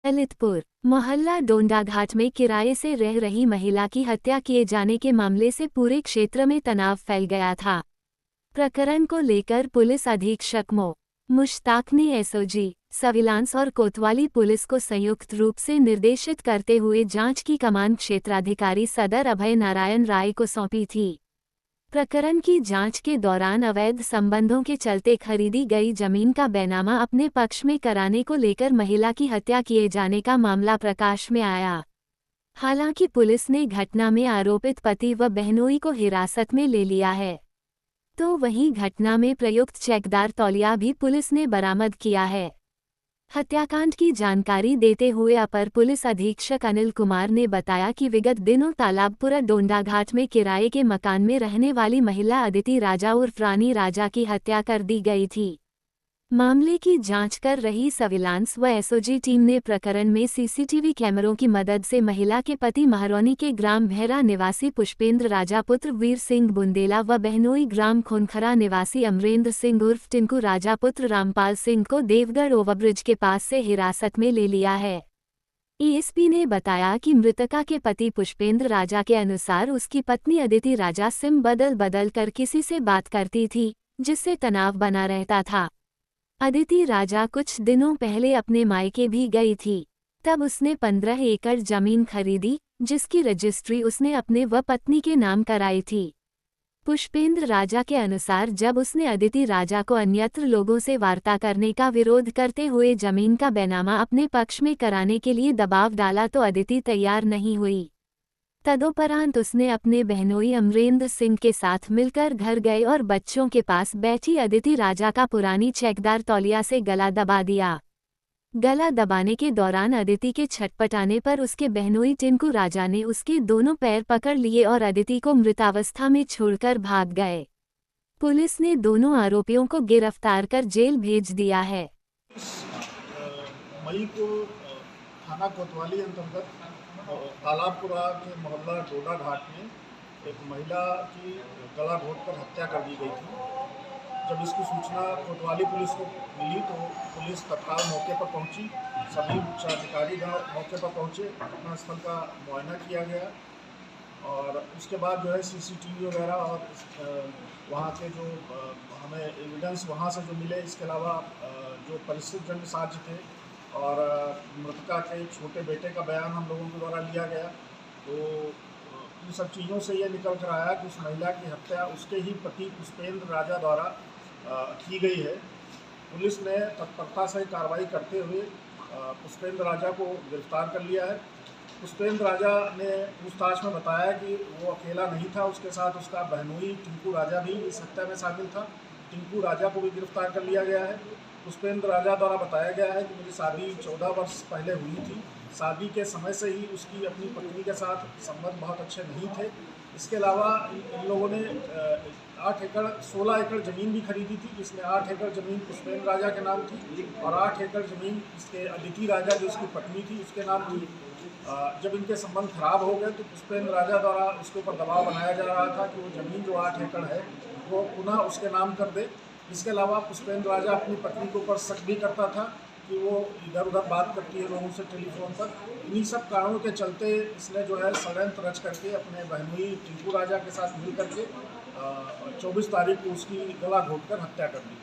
ललितपुर मोहल्ला डोंडाघाट में किराए से रह रही महिला की हत्या किए जाने के मामले से पूरे क्षेत्र में तनाव फैल गया था। प्रकरण को लेकर पुलिस अधीक्षक मुश्ताक ने एसओजी, सर्विलांस और कोतवाली पुलिस को संयुक्त रूप से निर्देशित करते हुए जांच की कमान क्षेत्राधिकारी सदर अभय नारायण राय को सौंपी थी। प्रकरण की जांच के दौरान अवैध संबंधों के चलते खरीदी गई जमीन का बैनामा अपने पक्ष में कराने को लेकर महिला की हत्या किए जाने का मामला प्रकाश में आया। हालांकि पुलिस ने घटना में आरोपित पति व बहनोई को हिरासत में ले लिया है, तो वहीं घटना में प्रयुक्त चेकदार तौलिया भी पुलिस ने बरामद किया है। हत्याकांड की जानकारी देते हुए अपर पुलिस अधीक्षक अनिल कुमार ने बताया कि विगत दिनों तालाबपुरा डोंडाघाट में किराए के मकान में रहने वाली महिला अदिति राजा उर्फ रानी राजा की हत्या कर दी गई थी। मामले की जांच कर रही सर्विलांस व एसओजी टीम ने प्रकरण में सीसीटीवी कैमरों की मदद से महिला के पति महरौनी के ग्राम भैरा निवासी पुष्पेंद्र राजा पुत्र वीर सिंह बुंदेला व बहनोई ग्राम खोनखरा निवासी अमरेंद्र सिंह उर्फ टिंकू राजा पुत्र रामपाल सिंह को देवगढ़ ओवरब्रिज के पास से हिरासत में ले लिया है। एएसपी ने बताया कि मृतका के पति पुष्पेंद्र राजा के अनुसार उसकी पत्नी अदिति राजा सिम बदल कर किसी से बात करती थी, जिससे तनाव बना रहता था। अदिति राजा कुछ दिनों पहले अपने मायके भी गई थी, तब उसने 15 एकड़ जमीन खरीदी, जिसकी रजिस्ट्री उसने अपने व पत्नी के नाम कराई थी। पुष्पेंद्र राजा के अनुसार जब उसने अदिति राजा को अन्यत्र लोगों से वार्ता करने का विरोध करते हुए जमीन का बैनामा अपने पक्ष में कराने के लिए दबाव डाला तो अदिति तैयार नहीं हुई। तदोपरांत उसने अपने बहनोई अमरेंद्र सिंह के साथ मिलकर घर गए और बच्चों के पास बैठी अदिति राजा का पुरानी चेकदार तौलिया से गला दबा दिया। गला दबाने के दौरान अदिति के छटपटाने पर उसके बहनोई टिंकू राजा ने उसके दोनों पैर पकड़ लिए और अदिति को मृतावस्था में छोड़कर भाग गए। पुलिस ने दोनों आरोपियों को गिरफ्तार कर जेल भेज दिया है। मई को थाना कोतवाली अंतर्गत तालाबपुरा के मोहल्ला डोंडाघाट में एक महिला की गला घोंटकर हत्या कर दी गई थी। जब इसकी सूचना कोतवाली पुलिस को मिली तो पुलिस तत्काल मौके पर पहुंची। सभी उच्चाधिकारीगण मौके पर पहुंचे, घटनास्थल का मुआयना किया गया और उसके बाद जो है सीसीटीवी वगैरह और वहाँ के जो हमें एविडेंस वहाँ से जो मिले, इसके अलावा जो परिस्थितिजन्य साक्ष्य थे और मृतका के छोटे बेटे का बयान हम लोगों के द्वारा लिया गया, तो इन सब चीज़ों से ये निकल कर आया कि उस महिला की हत्या उसके ही पति पुष्पेंद्र राजा द्वारा की गई है। पुलिस ने तत्परता से कार्रवाई करते हुए पुष्पेंद्र राजा को गिरफ्तार कर लिया है। पुष्पेंद्र राजा ने पूछताछ में बताया कि वो अकेला नहीं था, उसके साथ उसका बहनोई टिंकू राजा भी इस हत्या में शामिल था। टिंकू राजा को भी गिरफ्तार कर लिया गया है। पुष्पेंद्र राजा द्वारा बताया गया है कि मेरी शादी 14 वर्ष पहले हुई थी। शादी के समय से ही उसकी अपनी पत्नी के साथ संबंध बहुत अच्छे नहीं थे। इसके अलावा इन लोगों ने 16 एकड़ ज़मीन भी खरीदी थी, जिसमें 8 एकड़ ज़मीन पुष्पेंद्र राजा के नाम थी और 8 एकड़ ज़मीन इसके अदिति राजा जो उसकी पत्नी थी उसके नाम थी। जब इनके संबंध खराब हो गए तो पुष्पेंद्र राजा द्वारा उसके ऊपर दबाव बनाया जा रहा था कि वो ज़मीन जो 8 एकड़ है वो पुनः उसके नाम कर दे। इसके अलावा पुष्पेंद्र राजा अपनी पत्नी के ऊपर शक भी करता था कि वो इधर उधर बात करती है लोगों से टेलीफोन पर। इन्हीं सब कारणों के चलते इसने जो है षड्यंत्र रच करके अपने बहनोई टिंकू राजा के साथ मिल करके 24 तारीख को उसकी गला घोंटकर हत्या कर दी।